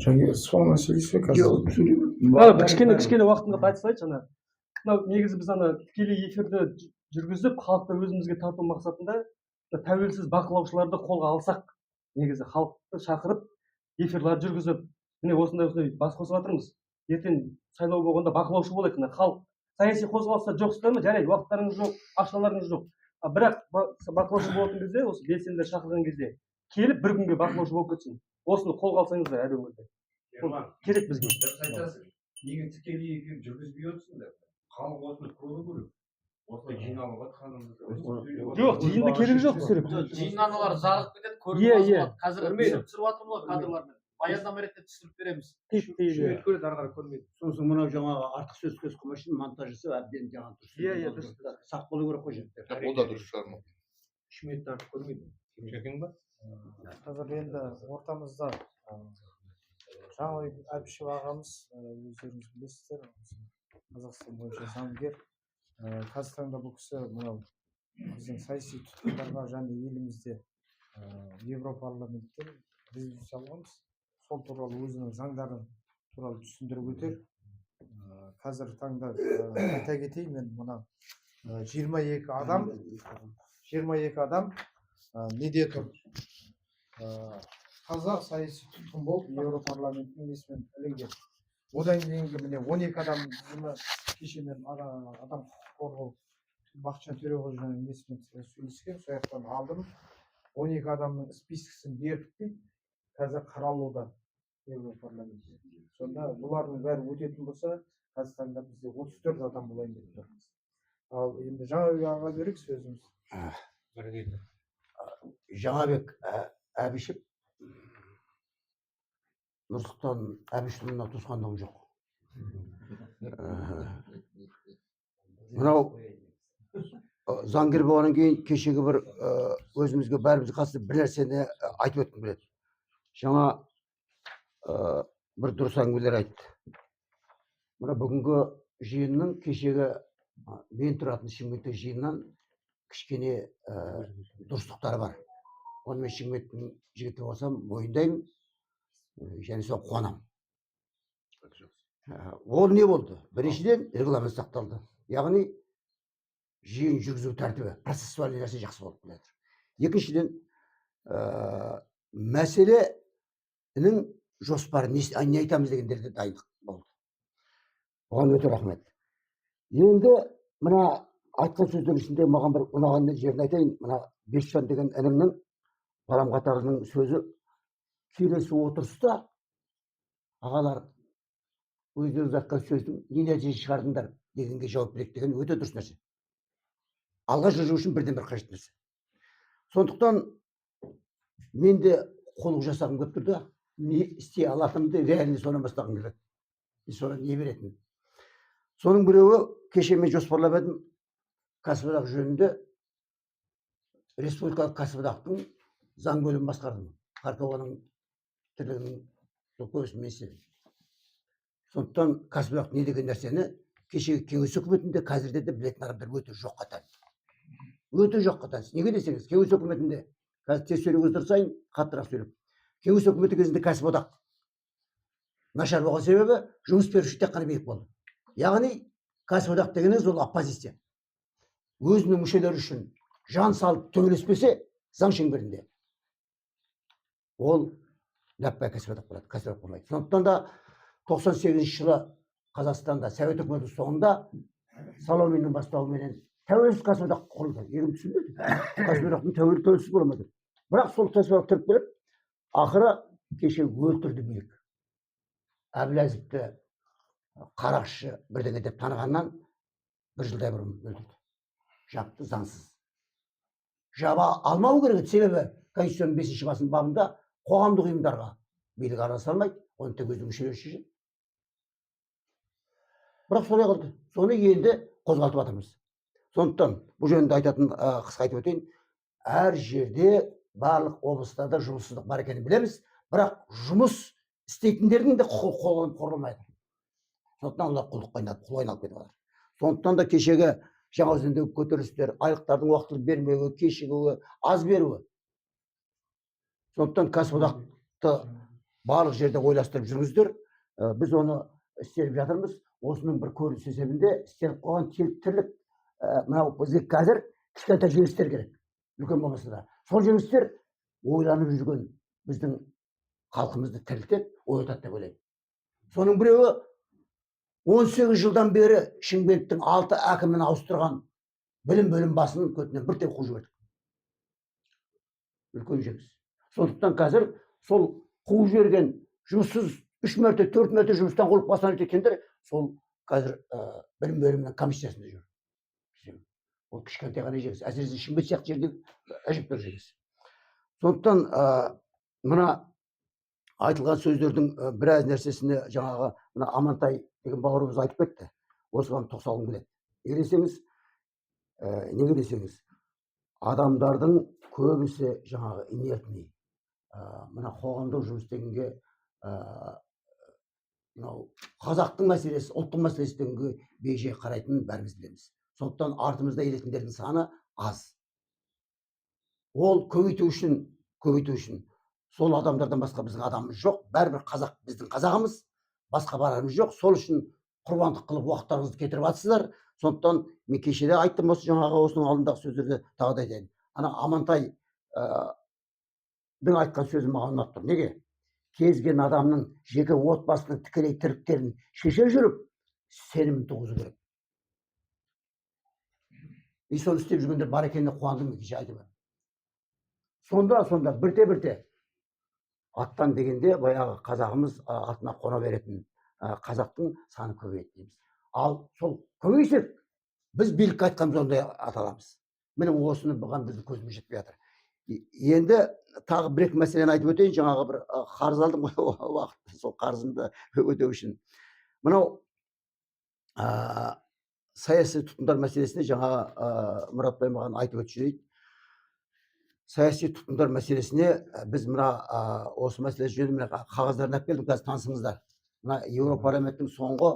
және сол мәселесі қазір кішкене уақытында айтып салайыншы. Мынау негізі біз тікелей эфирді жүргізіп халықты өзімізге тарту мақсатында тәуелсіз бақылаушыларды қолға алсақ, негізі халықты шақырып эфирлер жүргізіп, міне осындай бас қосып жатырмыз. Ертең сайлау болғанда бақылаушы болайық. Халық саяси қозғалыста жоқсыздар ма? Жарайды, уақыттарыңыз жоқ, ақшаларыңыз жоқ. Бірақ бақылаушы болатын кезде, осы белсенділер шақырған кезде келіп бір күнге бақылаушы болып кетсін. Осыны қолға алсаңыздар әр өңірде. Керек бізге. Неге тікелей эфир жүргізбей отырсыңдар? Халық осыны көру керек. Осылай жиналып жатқанымызды. Жоқ, жиында керегі жоқ түсіріп. Жиын аналар жарық кетеді, көріп болады. Қазір түсіріп жатырмыз кадрлармен. Баяндама ретінде түсіріп береміз. Шөйт көреді, ары қарай көрмейді. Сосын мынау жаңағы артық сөз қосқым үшін монтаж жасап әбден жаңағы дұрыс. Сақ болу керек қой жерде. ол да дұрыс шығарма. 3 минутты артық көрмейді. Шекең ба? Қазір енді ортамызда Жаңабек Әбішев ағамыз, өздеріңіз білесіздер, Қазақстан бойынша заңгер. Қазір таңда бұл кісі мынау біздің саяси тұтқындарға және елімізде Европарламенттен резолюция алғанбыз. Сол туралы өзінің заңдарын туралы түсіндіріп өтер. Қазір таңда айта кетейін, мен мына 22 адам неде тұр? Таза саяси тұтқын болып Европарламенттің несімен ілінген. Одан кейінгі міне 12 адам кеше мен адам құқық қорғау Бақытжан Төреғожаның несімен сөйлескен, сол жақтан алдым. 12 адамның спискісін бердік дейді. Қазір қаралуда Европарламентте. Сонда бұлардың бәрі өтетін болса, қазір таңда бізде 34 адам болайын деп тұрмыз. Ал енді Жаңабек аға берейік сөзіміз. Жаңабек Әбішев Нұрсұлтан Әбішұлына туысқандығым жоқ. Мынау заңгер болғаннан кейін кешегі бір өзімізге бәрімізге қатысты бір нәрсені айтып өткім келеді. Жаңа бір дұрыс әңгімелер айтты. Мына бүгінгі жиынның кешегі мен тұратын Шымкенттегі жиыннан кішкене дұрыстықтары бар. Оны мен Шымкенттің жігіті болсам мойындаймын, және соған қуанамын. Ол не болды? Біріншіден регламент сақталды. Яғни жиын жүргізу тәртібі, процессуальный нәрсе жақсы болып келеді. Екіншіден мәселенің жоспары, не айтамыз дегендерде дайындық болды. Оған өте рахмет. Енді мына айтқан сөздердің ішінде маған бір ұнаған жерін айтайын. Мына Бесжан деген інімнің балам қатарының сөзі, келесі отырыста ағалар өздеріңіз айтқан сөздің не нәтиже шығардыңдар дегенге жауап береді деген өте дұрыс нәрсе. Алға жүру үшін бірден бір қажет нәрсе. Сондықтан мен де қолық жасағым келіп тұрды. Не істей алатынымды реально соны бастағым келеді. Соны не беретін. Соның біреуі кеше мен жоспарлап едім, кәсіподақ жөнінде республикалық кәсіподақтың заң бөлімін басқардым. Харкованың тірлігінің көбісін мен істедім. Сондықтан кәсіподақ не деген нәрсені кешегі кеңес үкіметінде қазірде де білетін адамдар өте жоққа таныс. Өте жоққа таныс. Неге десеңіз, кеңес үкіметінде қазір тез сөйлеген сайын қаттырақ сөйлеп. Кеңес үкіметі кезінде кәсіподақ нашар болған себебі жұмыс беруші тек қана биік болды. Яғни кәсіподақ дегеніңіз ол оппозиция. Өзінің мүшелері үшін жан салып төңілеспесе заң шеңберінде ол ләппай кәсіподақ болады, кәсіподақ болмайды. Сондықтан да 98 жылы Қазақстанда Совет үкіметінің соңында Соломиннің бастауымен тәуелсіз кәсіподақ құрылды. Егін түсінбеді. Кәсіподақтың тәуелсіз болмады. Бірақ сол кәсіподақ тұрып келіп, ақыры кеше өлтірді билік. Әбіләзовті қарақшы бірдеңе деп танығаннан бір жылдай бұрын өлтірді. Жапты заңсыз. Жаба алмау керек, себебі Конституцияның 5-ші басының бабында қоғамдық ұйымдарға билік араласа алмайды, оны тек өзінің мүшелері шешеді. Бірақ солай қалды. Соны енді қозғалтып жатырмыз. Сондықтан бұл жөнінде айтатын қысқа айтып өтейін. Әр жерде барлық облыстарда жұмыссыздық бар екенін білеміз, бірақ жұмыс істейтіндердің де құқығы қорғалмайды. Сондықтан олар құлдыққа айналып кетіп жатыр. Сондықтан да кешегі Жаңаөзендегі көтерілістер, айлықтардың уақытылы бермеуі, кешігуі, аз беруі. Сондықтан кәсіподақты барлық жерде ойластырып жүргіздер. Біз оны істеліп жатырмыз. Осының бір көрініс есебінде істеліп қойған тірлік мынау бізге қазір кішкентай жеңістер керек. Үлкен болмаса да. Сол жеңістер ойланып жүрген біздің халқымызды тірілтеді, оятады деп ойлаймын. Соның біреуі 18 жылдан бері Шымкенттің 6 әкімін ауыстырған білім бөлім басының көтінен бір теп қуып жібердік. Үлкен жеңіс. Сондықтан қазір сол қуып жіберген жұмыссыз 3 мәрте 4 мәрте жұмыстан қуылып басынан өткендер сол қазір білім бөлімінің комиссиясында жүр. Ол кішкентай ғана жеңіс. Әсіресе Шымкент сияқты жерде әжептәуір жеңіс. Сондықтан мына айтылған сөздердің біраз нәрсесіне жаңағы мына Амантай деген бауырымыз айтып кетті. Осыған тоқталғым келеді. Неге десеңіз, адамдардың көбісі жаңағы инертный. Мына қоғамдық жұмыс дегенге мынау қазақтың мәселесі, ұлттың мәселесі дегенге бей-жай қарайтынын бәріміз білеміз. Сондықтан артымызда еретіндердің саны аз. Ол көбейту үшін сол адамдардан басқа біздің адамымыз жоқ. Бәрібір қазақ біздің қазағымыз, басқа барарымыз жоқ. Сол үшін құрбандық қылып уақыттарыңызды кетіріп жатсыздар. Сондықтан мен кеше де айттым осы жаңағы осының алдындағы сөздерді тағы да айтайын. Ана Амантай айтқан сөзі маған ұнап тұр. Неге? Кез келген адамның жеке отбасының тікелей тірліктерін шеше жүріп, сенімін туғызу керек. И соны істеп жүргендер бар екеніне қуандым кеше айтып. Сонда бірте аттан дегенде баяғы қазағымыз атына қона беретін қазақтың саны көбейеді дейміз. Ал сол көбейсек, біз билікке айтқанымыз ондай аталамыз. Міне осыны бұған біздің көзіміз жетпей жатыр. Енді тағы бір екі мәселені айтып өтейін. Жаңағы бір қарыз алдым ғой уақытта, сол қарызымды өтеу үшін. Мынау саяси тұтқындар мәселесіне жаңағы Мұратбай маған айтып өтші дейді. Саяси тұтқындар мәселесіне біз мына осы мәселе жөнінде қағаздарын алып келдім, қазір танысыңыздар. Мына Еуропарламенттің соңғы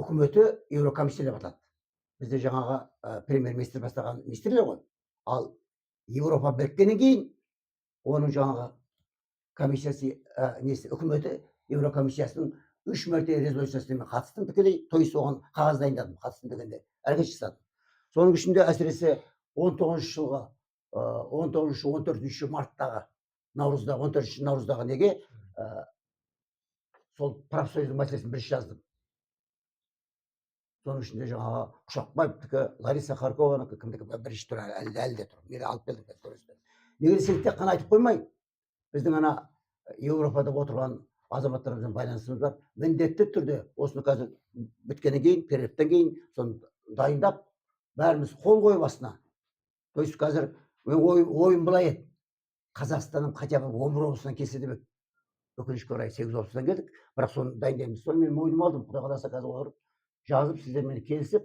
үкіметі Еурокомиссия деп аталады. Бізде жаңағы премьер-министр бастаған министрлер ғой. Ал Еуропа біріккеннен кейін оның жаңағы комиссиясы үкіметі Еурокомиссиясының 3 мәрте резолюциясына мен қатыстым тікелей, то есть оған қағаз дайындадым, қатыстым дегенде әрекет жасадым. Соның ішінде әсіресе 19-14 марттағы наурызда 14 наурыздағы неге сол профсоюздың мәселесін бірінші жаздым. Соның ішінде жаңағы Құшақбаевтікі, Лариса Харкованікі, кімдікі бірінші тұр, әлі де тұр. Мен алып келдім. Неге десек тек қана айтып қоймай, біздің ана Еуропада отырған азаматтарымызбен байланысымыз бар. Міндетті түрде осыны қазір біткеннен кейін, перервтен кейін соны дайындап, бәріміз қол қойып астына. То есть қазір ойым былай еді. Қазақстанның хотя бы 11 облысынан келсе деп өкінішке орай 8 облыстан келдік. Бірақ соны дайындаймыз. Соны мен мойныма алдым. Құдай қаласа қазір отырып жазып, сіздермен келісіп,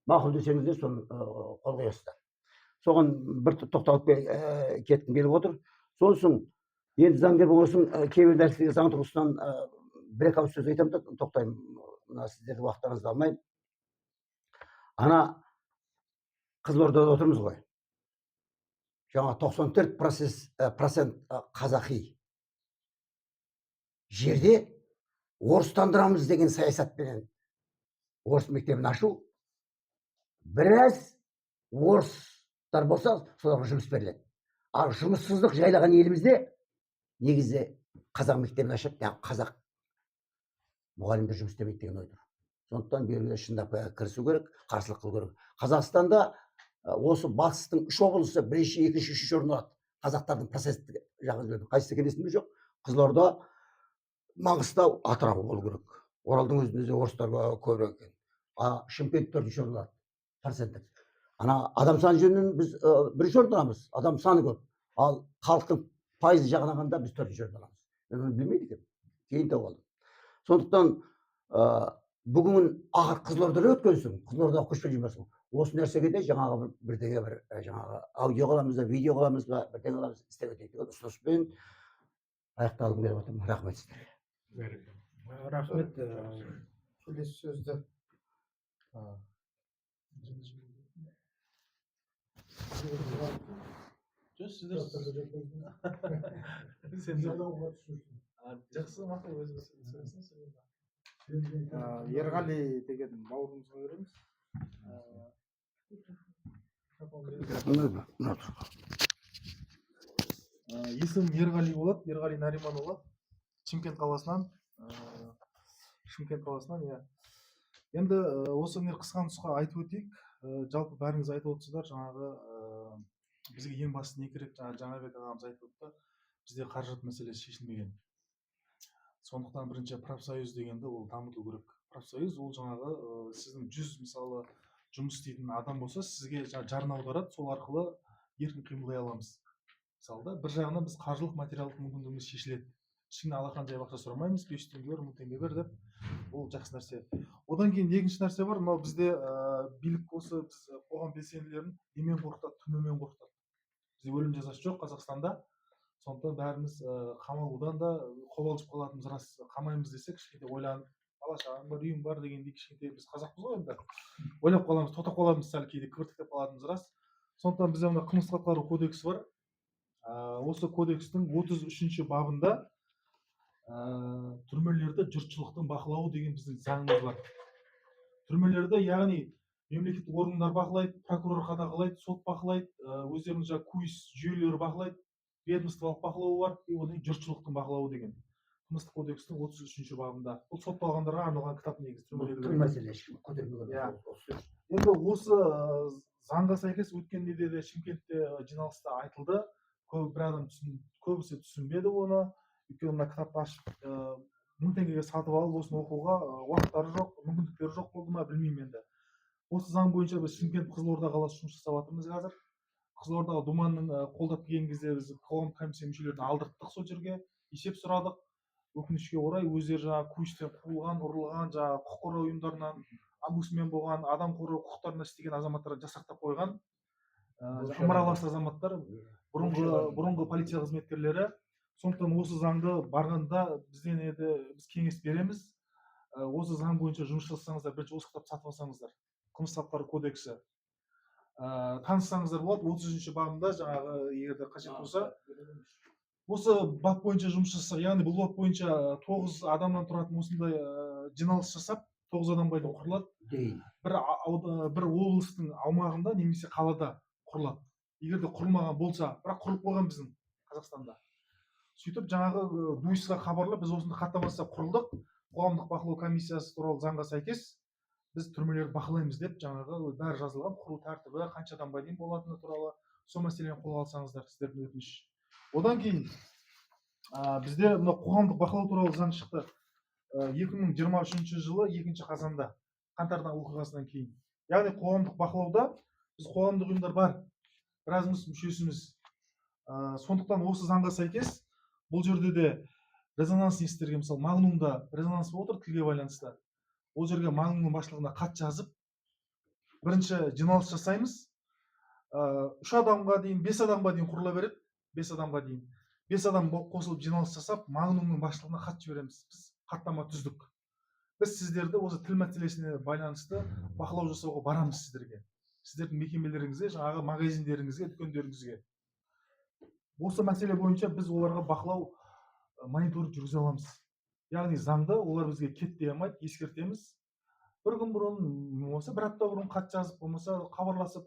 мақұл десеңіздер соны қол қоясыздар. Соған бір тоқталып кеткім келіп отыр. Сосын енді заңгер болсын, кейбір нәрселерге заң тұрғысынан бір-екі ауыз сөз айтамын да тоқтаймын. Мына сіздердің уақыттарыңызды алмайын. Ана Қызылордада отырмыз ғой. Жаңа 94% қазақи жерде орыстандырамыз деген саясатпен орыс мектебін ашу, біраз орыстар болса, соларға жұмыс беріледі. Ал жұмыссыздық жайлаған елімізде негізі қазақ мектебін ашып, қазақ мұғалімдер жұмыс істемейді деген ой тұр. Сондықтан беруге шындап кірісу керек, қарсылық қылу керек. Қазақстанда осы батыстың 3 облысы бірінші, екінші, үшінші орын алады. Қазақтардың процесті жағын қайсысы екенін жоқ. Қызылорда, Маңғыстау, Атырау болу керек. Оралдың өзінде орыстар көбірек екен. Шымкент 4-ші орын алады. Проценттік. Ана адам саны жөнінен біз 1-ші орын аламыз. Адам саны көп. Ал халықтың пайызы жағынан біз 4-ші орын аламыз. Мен оны білмейді екенмін. Кейін тауып алдым. Сондықтан бүгін Қызылордада өткенсің, Қызылордаға көшпен жүрмесің. Осы нәрсеге де жаңағы бірдеңе бір жаңағы аудио қыламыз ба, видео қыламыз ба, бірдеңе қыламыз, істеп өтейік деген ұсыныспен аяқталғым келіп отырмын. Рахмет сіздерге. Рахмет. Келесі сөзді сіздер жақсы мақұл өзіңіз сөйлесеңіз. Ерғали деген бауырымызға береміз. Есімім Ерғали болады, Ерғали Нариман болады. Шымкент қаласынан, иә. Енді осы қысқа нұсқа айтып өтейік. Жалпы бәріңіз айтып отырсыздар, жаңағы бізге ең басты не керек, Жаңабек ағамыз айтып өтті, бізде қаражат мәселесі шешілмеген. Сондықтан бірінші профсоюз дегенді ол дамыту керек. Профсоюз ол жаңағы сіздің 100 мысалы жұмыс істейтін адам болса, сізге жарна аударады, сол арқылы еркін қимылдай аламыз. Мысалы да бір жағынан біз қаржылық материалдық мүмкіндігіміз шешіледі. Ешкімнен алақан жай ақша сұрамаймыз, 500 теңге бер, 1000 теңге бер деп. Ол жақсы нәрсе. Одан кейін екінші нәрсе бар, мынау бізде билік осы біз қоғам белсенділерін немен қорқытады, түрмемен қорқытады. Бізде өлім жазасы жоқ Қазақстанда. Сондықтан бәріміз қамалудан да қобалжып қалатынымыз рас. Қамаймыз десек, кішкентай ойланып, бала-шағаң бар, үйің бар дегендей кішкентай біз қазақпыз ғой енді. Ойлап қаламыз, тоқтап қаламыз, сәл кейде кібіртіктеп қалатынымыз рас. Сондықтан бізде мына қылмыстық атқару кодексі бар. Осы кодекстің 33-ші бабында түрмелерді жұртшылықтың бақылауы деген біздің заңымыз бар. Түрмелерді, яғни мемлекеттік органдар бақылайды, прокурор қадағалайды, сот бақылайды, өздерінің жаңағы куис жүйелері бақылайды, ведомстволық бақылауы бар, одан жұртшылықтың бақылауы деген. Қылмыстық кодекстің 33-ші бабында. Бұл сотталғандарға арналған кітап негізі. Бұл мәселе ешкім көтермеген. Енді осы заңға сәйкес өткен неде де Шымкентте жиналыста айтылды. Көбісі түсінбеді оны. Өйткені мына кітапты ашып 1000 теңгеге сатып алып осыны оқуға уақыттары жоқ, мүмкіндіктері жоқ болды ма білмеймін енді. Осы заң бойынша біз Шымкент Қызылорда қаласы жұмыс жасап жатырмыз қазір. Қызылордаға Думанның қолдап келген кезде біз қоғамдық комиссия мүшелерін алдырттық сол жерге, есеп сұрадық. Өкінішке орай өздері жаңағы куистен қуылған, ұрылған, жаңағы құқық қорғау ұйымдарынан омбудсмен болған, адам қорғау құқықтарына істеген азаматтарға жасақтап қойған ымыралас азаматтар, бұрынғы полиция қызметкерлері. Сондықтан осы заңды барғанда біз кеңес береміз. Осы заң бойынша жұмыс жасасаңыздар, бірінші осы кітапты сатып алсаңыздар. Қылмыстық атқару кодексі. Таныссаңыздар болады, 33-ші бабында жаңағы егер де қажет болса. Осы бап бойынша жұмыс жасаса, яғни бұл бап бойынша 9 адамнан тұратын осындай жиналыс жасап, 9 адамға дейін құрылады. Бір облыстың аумағында немесе қалада құрылады. Егер де құрылмаған болса, бірақ құрылып қойған біздің Қазақстанда. Сөйтіп жаңағы дуисқа хабарлап, біз осында хаттамасы құрылдық. Қоғамдық бақылау комиссиясы туралы заңға сәйкес біз түрмелерді бақылаймыз деп жаңағы бәрі жазылған, құру тәртібі, қанша адамға дейін болатыны туралы сол мәселені қолға алсаңыздар, сіздердің өтініш. Одан кейін бізде мына қоғамдық бақылау туралы заң шықты 2023 жылы 2 қазанда, қаңтардағы оқиғасынан кейін. Яғни қоғамдық бақылауда біз қоғамдық ұйымдар бар, біразымыз мүшесіміз. Сондықтан осы заңға сәйкес бұл жерде де резонансный істерге, мысалы Магнумда резонанс болып отыр тілге байланысты. Ол жерге Магнумның басшылығына хат жазып, бірінші жиналыс жасаймыз. 3 адамға дейін, 5 адамға дейін құрыла береді. 5 адамға дейін. 5 адам қосылып жиналыс жасап, Магнумның басшылығына хат жібереміз. Біз хаттама түздік. Біз сіздерді осы тіл мәселесіне байланысты бақылау жасауға барамыз сіздерге. Сіздердің мекемелеріңізге, жаңағы магазиндеріңізге, дүкендеріңізге. Осы мәселе бойынша біз оларға бақылау мониторинг жүргізе аламыз. Яғни заңда олар бізге кет дей алмайды, ескертеміз. Бір күн бұрын, болмаса бір апта бұрын хат жазып, болмаса хабарласып,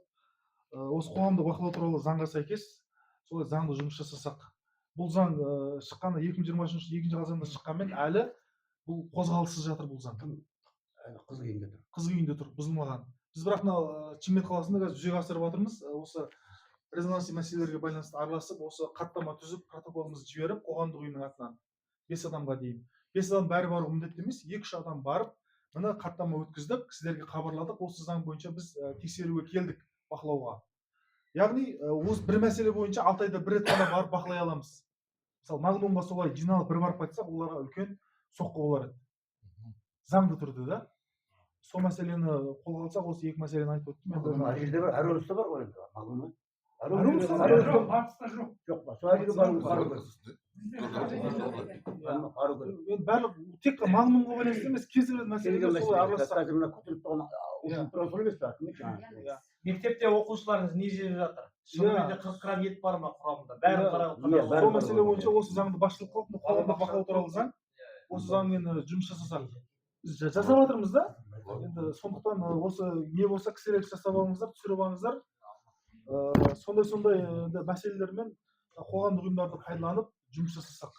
осы қоғамдық бақылау туралы заңға сәйкес солай заңды жұмыс жасасақ. Бұл заң шыққаны 2023 2 қазанда шыққанмен әлі бұл қозғалыссыз жатыр бұл заң. Қыз күйінде тұр. Қыз күйінде тұр, бұзылмаған. Біз бірақ мына Шымкент қаласында қазір жүзеге асырып жатырмыз. Осы резонансный мәселелерге байланысты араласып, осы хаттама түзіп, протоколымызды жіберіп, қоғамдық ұйымның атынан 5 адамға дейін. 5 адам бәрі баруға міндетті емес, 2-3 адам барып, мына хаттама өткіздік, сіздерге хабарладық, осы заң бойынша біз тексеруге келдік бақылауға. Яғни, осы бір мәселе бойынша 6 айда бір рет қана барып бақылай аламыз. Мысалы, Магнумға солай жиналып бір барып қайтсақ, оларға үлкен соққы болар еді. Заңды түрде да. Сол мәселені қолға алсақ, осы 2 мәселені айтып өттім. Ана жерде бар, әр облыста бар ғой енді. Магнум. Батыста жоқ. Жоқ па, сол жерге бару керек. Барлық тек Магнумға байланысты емес, кез келген мәселеге солай аралассақ. Қазір мына көтеріліп тұрған мектепте оқушыларыңыз не жеп жатыр? Иә. Шынымен де 40 грамм ет бар ма құрамында? Бәрін қарап Иә, бәрі сол бар. мәселе бойынша осы заңды басшылық қылып, мына қоғамдық бақылау туралы заң, осы заңмен жұмыс жасасақ. Біз жасап жатырмыз да. Енді сондықтан осы не болса кісілер жасап алыңыздар, түсіріп алыңыздар. Сондай енді мәселелермен қоғамдық ұйымдарды пайдаланып жұмыс жасасақ.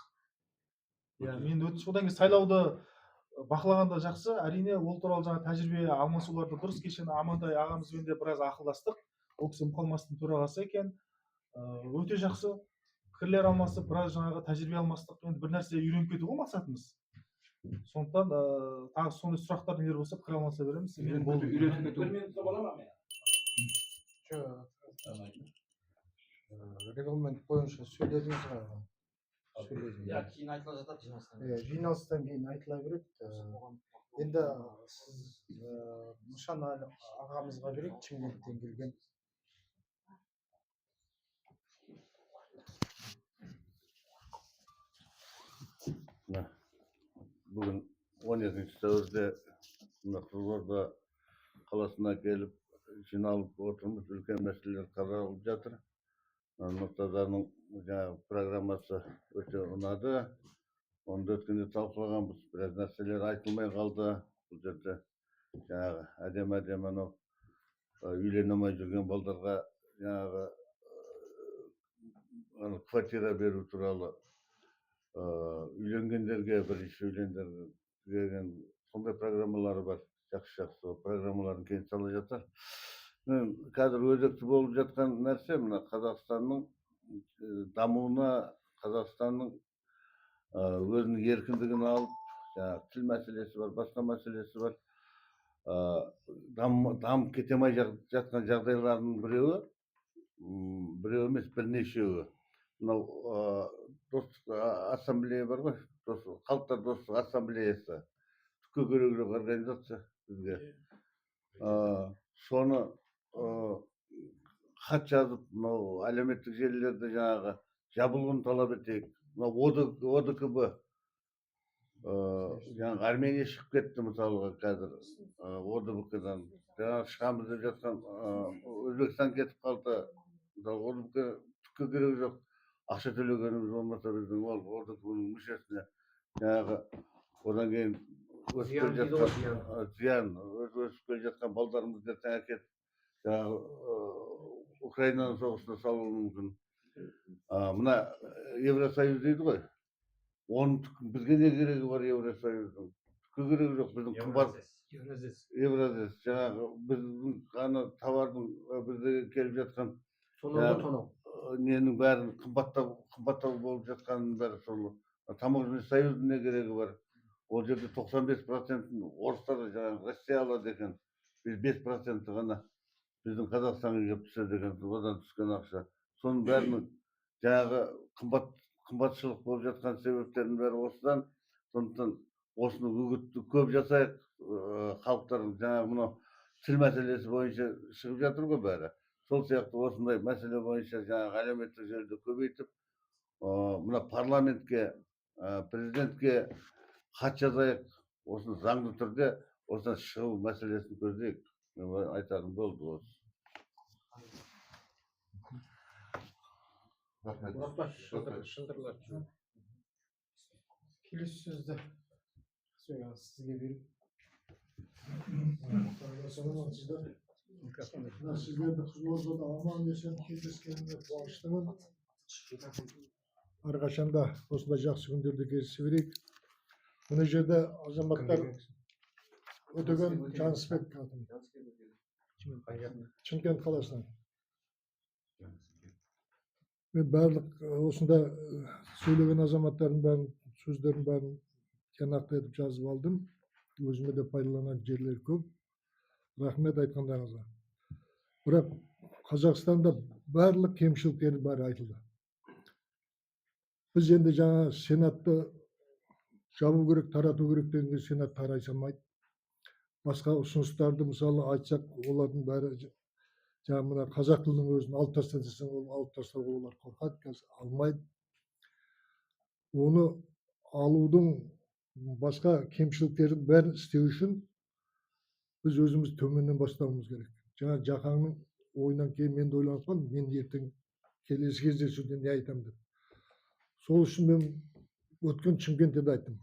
Иә, мен одан кейін сайлауды бақылағанда жақсы. Әрине ол туралы жаңа тәжірибе алмасуларды дұрыс. Кешен Амантай ағамызбен де біраз ақылдастық. Ол кісі мұқалмастың төрағасы екен. Өте жақсы пікірлер алмасып, біраз жаңағы тәжірибе алмастық. Енді бір нәрсе үйреніп кету ғой мақсатымыз. Сондықтан тағы сондай сұрақтар нелер болса пікір алмаса береміз. Үйретіп кету. 1 минутта бола ма мен? Регламент бойынша сөйледіңіз ғой. иә кейін айтыла жатады жиналыстан Жиналыстан кейін айтыла береді. Енді сіз Нышан ағамызға берейік, Шымкенттен келген. Бүгін 12 сәуірде Қызылорда қаласына келіп жиналып отырмыз. Үлкен мәселелер қаралып жатыр. Нұртазаның жаңағы программасы өте ұнады. Оны өткенде талқылағанбыз. Біраз нәрселер айтылмай қалды. Бұл жерде жаңағы әдемі анау үйлене алмай жүрген балдарға жаңағы квартира беру туралы, үйленгендерге бірінші үйлендірген сондай программалары бар. Жақсы программаларын кейін сала жатыр. Қазір өзекті болып жатқан нәрсе мына Қазақстанның дамуына, Қазақстанның өзінің еркіндігін алып, тіл мәселесі бар, басқа мәселесі бар. Дамып кете алмай жатқан жағдайлардың біреуі емес, бірнешеуі. Мынау достық ассамблея бар ғой, халықтар достық ассамблеясы. Түкке керегі жоқ организация бізге. Соны хат жазып, мынау әлеуметтік желілерде жаңағы жабылуын талап етейік. Мынау ОДКБ жаңағы Армения шығып кетті мысалға қазір ОДКБ-дан. Жаңағы шығамыз деп жатқан Өзбекстан кетіп қалды. ОДКБ түкке керегі жоқ. Ақша төлегеніміз болмаса біздің ол ОДКБ-ның мүшесіне жаңағы одан кейін өсіп келе жатқан балдарымыз ертең әкеліп жаңағы Украинаның соғысына салуы мүмкін. Мына Евросоюз дейді ғой. Оның бізге не керегі бар Евросоюздың? Түкке керегі жоқ. Біздің қымбат Евразес жаңағы біздің ғана товардың бізде келіп жатқан ненің бәрін қымбаттау болып жатқанның бәрі сол. Таможенный союздың не керегі бар? Ол жерде 95%-ін орыстар жаңағы Россия алады екен. Біз 5% ғана біздің Қазақстанға келіп түседі екен, одан түскен ақша. Соның бәрінің жаңағы қымбатшылық болып жатқан себептердің бәрі осыдан. Сондықтан осыны үгітті көп жасайық. Халықтардың жаңағы мынау тіл мәселесі бойынша шығып жатыр ғой бәрі. Сол сияқты осындай мәселе бойынша жаңағы әлеуметтік желіде көбейтіп, мына парламентке, президентке хат жазайық, осыны заңды түрде осыдан шығу мәселесін көздейік. Айтарым болды осы. Келесі сөзді сізге беріп. Sizlerle Қызылордада аман есен кездескеніне қуаныштымын. Әрқашан да осындай жақсы күндерде кездесе берейік. Мына жерде азаматтар Өтеген Жанысбек атым. Шымкент қаласынан. Мен барлық осында сөйлеген азаматтардың бәрін, сөздерін бәрін тиянақты етіп жазып алдым. Өзіме де пайдаланатын жерлер көп. Рахмет айтқандарыңызға. Бірақ Қазақстанда барлық кемшіліктері бәрі айтылды. Біз енді жаңа Сенатты жабу керек, тарату керек дегенде Сенат тарай салмайды. Басқа ұсыныстарды мысалы айтсақ, олардың бәрі жаңа мына қазақ тілінің өзін алып таста десең, ол алып тастауға олар қорқады, қазір алмайды. Оны алудың басқа кемшіліктерін бәрін істеу үшін біз өзіміз төменнен бастауымыз керек. Жаңа Жақанның ойынан кейін мен де ойланып қалдым, мен ертең келесі кездесуде не айтамын деп. Сол үшін мен өткен Шымкентте де айттым.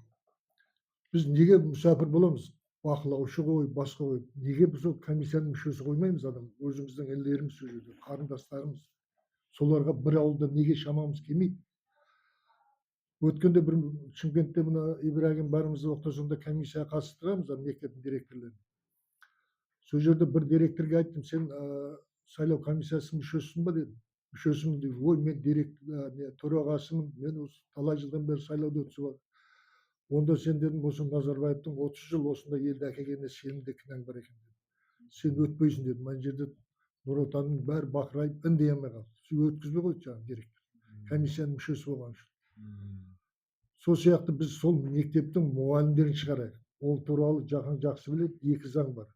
Біз неге мүсәпір боламыз? Бақылаушы қойып, басқа қойып. Неге біз ол комиссияның мүшесі қоймаймыз адам? Өзіміздің інілеріміз сол жерде, қарындастарымыз. Соларға бір ауылда неге шамамыз келмейді? Өткенде бір Шымкентте мына Ибрагим барымыз оқытасында комиссияға қатыстырамыз, мектептің директорларын. Сол жерде бір директорға айттым, сен сайлау комиссиясының мүшесісің ба дедім. Мүшесімін дейді. Ой, мен төрағасымын, мен осы талай жылдан бері сайлауда өтіп жатырмын. Онда сен дедім, осы Назарбаевтың 30 жыл осында елді әкелгеніне сенің де кінәң бар екен дедім. Сен өтпейсің дедім. Ана жерде Нұр Отанның бәрі бақырайып үндей алмай қалды. Сен өткізбей қойды жаңағы директор. Комиссияның мүшесі болған үшін. Сол сияқты біз сол мектептің мұғалімдерін шығарайық. Ол туралы жақын жақсы біледі, екі заң бар.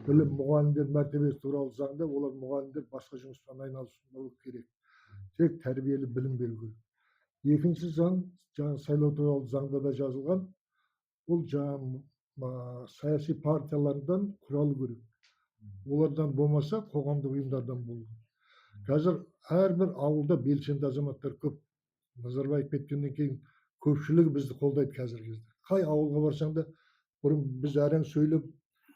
Бірі мұғалімдер мәртебесі туралы заңда, олар мұғалімдер басқа жұмыспен айналысуы керек. Тек тәрбиелі білім беру керек. Екінші заң, жаңағы сайлау туралы заңда да жазылған, ол жаңағы саяси партиялардан құралу керек. Олардан болмаса қоғамдық ұйымдардан болу керек. Қазір әрбір ауылда белсенді азаматтар көп. Назарбаев кеткеннен кейін көпшілігі бізді қолдайды қазіргі кезде. Қай ауылға барсаң да, бұрын біз әрең сөйлеп,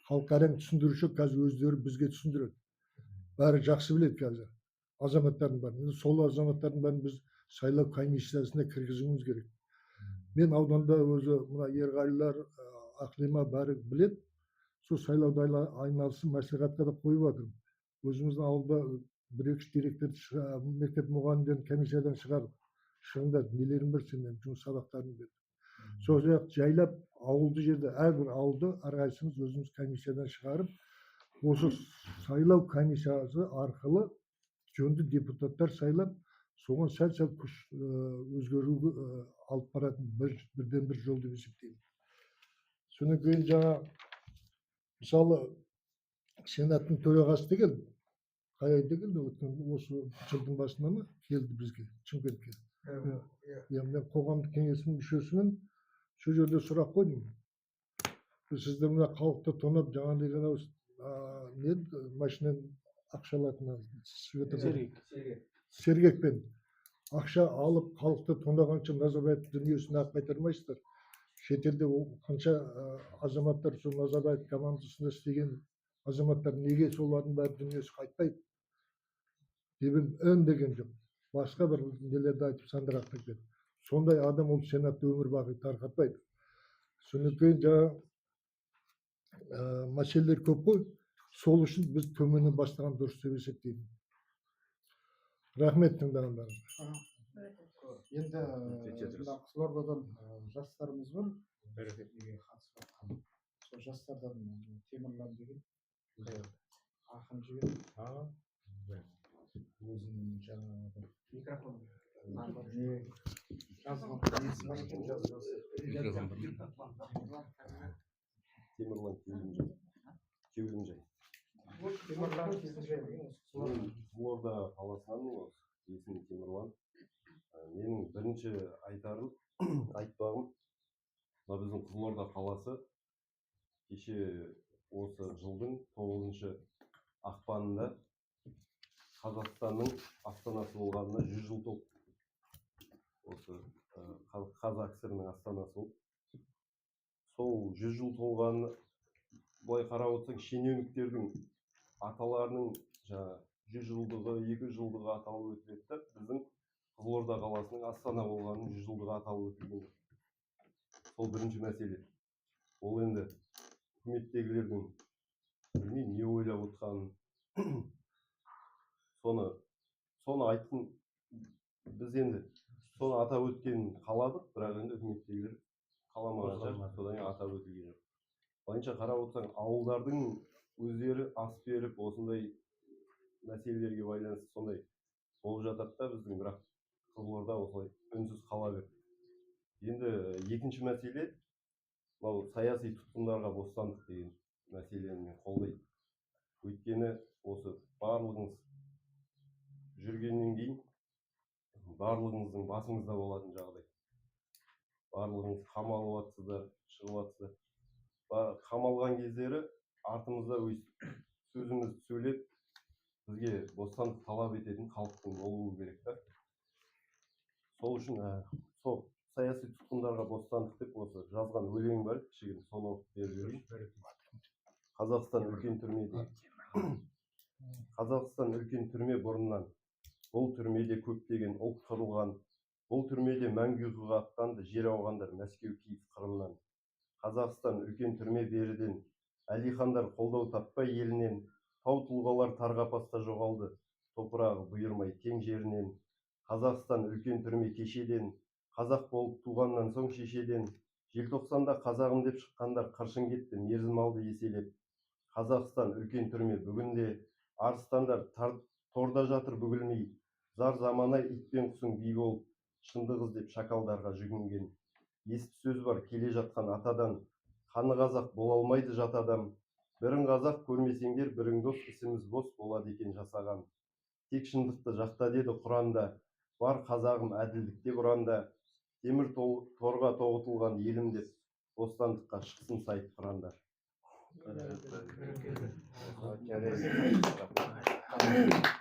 халыққа әрең түсіндіруші, қазір өздері бізге түсіндіреді. Бәрі жақсы біледі қазір. Азаматтардың бәрін. Сол азаматтардың бәрін біз сайлау комиссиясына кіргізуіміз керек. Мен ауданда өзі мына Ерғалилар, Ақлима бәрі біледі. Сол сайлауда айналысып мәслихатқа да қойып жатырмын. Өзіміздің ауылда бір-екі директор мектеп мұғалімдерін комиссиядан шығарып, шығыңдар, нелерің бар сендердің жұмыс сабақтарын берді. Сол сияқты жайлап ауылды жерде, әрбір ауылды әрқайсымыз өзіміз комиссиядан шығарып, осы сайлау комиссиясы арқылы жөнді депутаттар сайлап, соған сәл күш өзгеруге алып баратын бірден бір жол деп есептеймін. Содан кейін жаңа мысалы сенаттың төрағасы деген қай айда келді? Өткен осы жылдың басында ма келді бізге, Шымкентке. Мен қоғамдық кеңесінің мүшесімін. Сол жерде сұрақ қойдым. Сіздер мына халықты тонап, жаңағыдай машинадан ақша алатын сергекпен ақша алып, халықты тонағанша Назарбаев дүниесін ақ қайтармайсыздар. Шетелде қанша азаматтар сол Назарбаев командасында істеген азаматтар неге солардың бәрі дүниесі қайтпайды? Деп үндеген жоқ. Басқа бір нелерді айтып сандырақтап кетті. Сондай адам ол сенатта өмір бақи тарқатпайды. Содан кейін жаңа мәселелер көп қой. Сол үшін біз төменнен бастаған дұрыс деп есептеймін. Рахмет тыңдағандарыңызға. Енді Қызылордадан жастарымыз бар. Неге қатысып жатқан. Сол жастардан Темірлан деген ақын жігіт. Өзінің жаңағы микрофон жазған несі бар екен, Темірлан Кеулімжай. Қызылорда қаласынан, есімім Темірлан. Менің бірінші айтпағым, біздің Қызылорда қаласы кеше осы жылдың 9 ақпанында Қазақстанның астанасы болғанына 100 жыл толды. Осы Қазақ ССР-ның астанасы болды. Сол 100 жыл толғаны былай қарап отырсаң, шенеуніктердің аталарының 100 жылдығы, 200 жылдығы аталып өтіледі. Біздің Қызылорда қаласының астана болғанының 100 жылдығы аталып өтілген. Сол бірінші мәселе. Ол енді үкіметтегілердің білмеймін не ойлап отырғанын. Соны айттым. Біз енді соны атап өткенін қаладық, бірақ енді үкіметтегілер қаламаған шығар, содан кейін атап өтілген жоқ. Былайша қарап отырсаң, ауылдардың өздері ас беріп, осындай мәселелерге байланысты сондай болып жатады да біздің, бірақ Қызылорда осылай үнсіз қала берді. Енді екінші мәселе, мынау саяси тұтқындарға бостандық деген мәселені мен қолдаймын. Өйткені осы барлығыңыз жүргеннен кейін барлығыңыздың басыңызда болатын жағдай. Барлығыңыз қамалып жатсыздар, шығып жатсыздар. Қамалған кездері артымызда сөзімізді сөйлеп, бізге бостандық талап ететін халықтың болуы керек та. Сол үшін сол саяси тұтқындарға бостандық деп осы жазған өлең бар, кішігірім соны оқып беріп жіберейін. Қазақстан үлкен түрмеде. Қазақстан үлкен түрме бұрыннан. Бұл түрмеде көптеген ұлт қырылған. Бұл түрмеде мәңгі ұйқыға аттанды жер ауғандар Мәскеу, Киев, Қырымнан. Қазақстан үлкен түрме беріден. Әлихандар қолдау таппай елінен. Тау тұлғалар тарғапаста жоғалды. Топырағы бұйырмай тең жерінен. Қазақстан үлкен түрме кешеден. Қазақ болып туғаннан соң шешеден. Желтоқсанда қазағым деп шыққандар қыршын кетті мерзім алды еселеп. Қазақстан үлкен түрме бүгінде. Арыстандар торда жатыр бүгілмей. Зар заманай итпен құсың би болып. Шындық іздеп шакалдарға жүгінген. Есті сөз бар келе жатқан атадан. Қаны қазақ бола алмайды жат адам. Бірін қазақ көрмесеңдер бірің дос, ісіміз бос болады екен жасаған. Тек шындықты жақта деді Құранда. Бар қазағым әділдікте бұранда. Темір торға тоғытылған елім деп бостандыққа шықсын сайып қырандар. Жарайды.